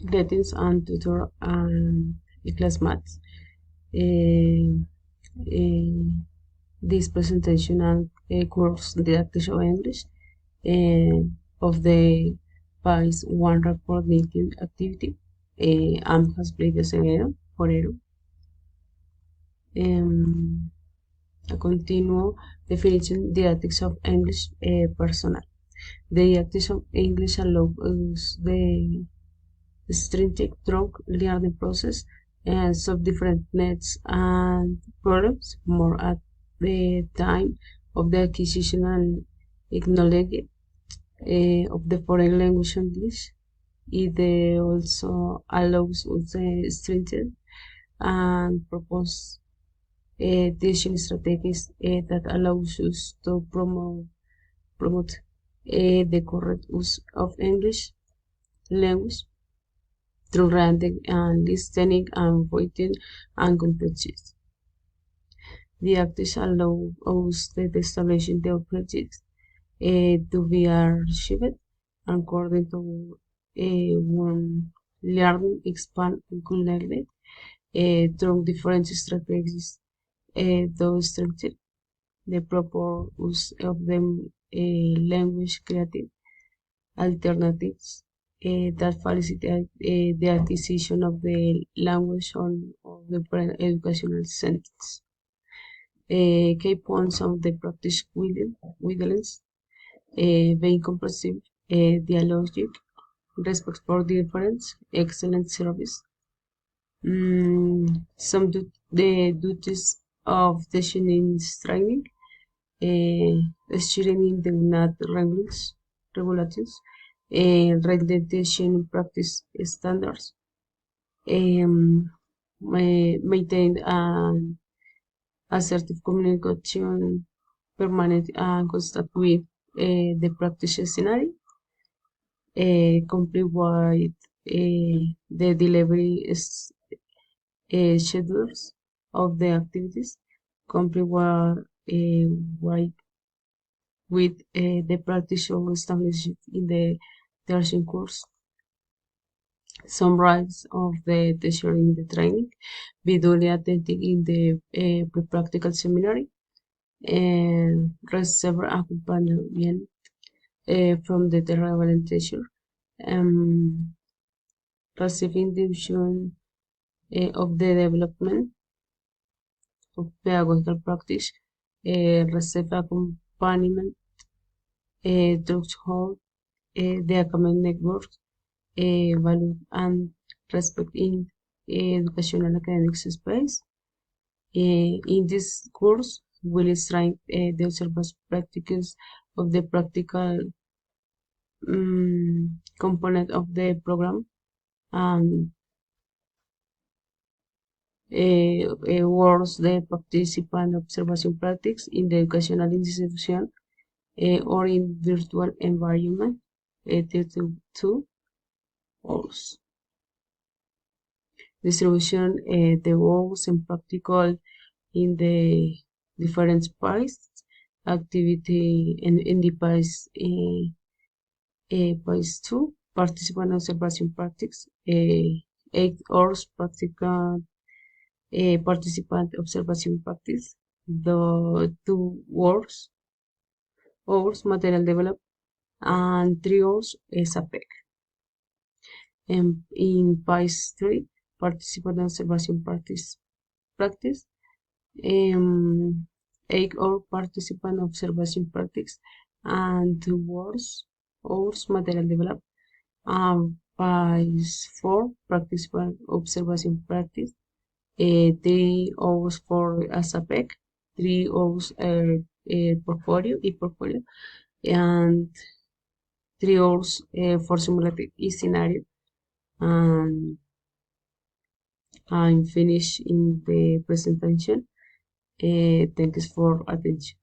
Greetings and tutor and class maths. Uh, uh, this presentation and course Didactics of English of the PAIS 1 report meeting activity. I'm Hasplay de Severo, Forero. A continuo definition Didactics of English personal. The Didactics of English allows the stringent drug learning process and solve different needs and problems more at the time of the acquisition and knowledge of the foreign language English. It also allows us the stringent and propose teaching strategies that allows us to promote the correct use of English language through reading and listening and writing and comprehension. The actors allow us to establish the objectives to be achieved according to one learning, expand, and connect through different strategies. Those structure the proper use of the language creative alternatives that facilitate the acquisition of the language on the educational settings. Key points of the practice guidelines being comprehensive, dialogic, respect for difference, excellent service. The duties of teaching is training, steering the not regulations, retention practice standards, maintain an assertive communication permanent and constant with the practice scenario, complete with the delivery schedules of the activities, complete with the practice established in the teaching course, summarize of the teacher in the training, be duly attended in the pre-practical seminary, and receive accompaniment from the relevant teacher, receiving the vision of the development of pedagogical practice, receive accompaniment throughout the academic network, value and respect in educational academic space. In this course, we'll illustrate the observation practices of the practical component of the program and works the participant observation practice in the educational institution or in virtual environment due to ORS. Distribution the works and practical in the different PAIS activity in the PAIS PAIS 2 participant observation practice 8 hours practical participant observation practice the 2 hours material develop and 3 hours SAPEC. And in PAIS 3 participant observation practice 8-hour participant observation practice and 2 hours material developed. PAIS 4 participant observation practice 3 hours for ASAPEC, 3 hours portfolio, and 3 hours for simulated scenario. And I'm finished in the presentation. Thanks for attention.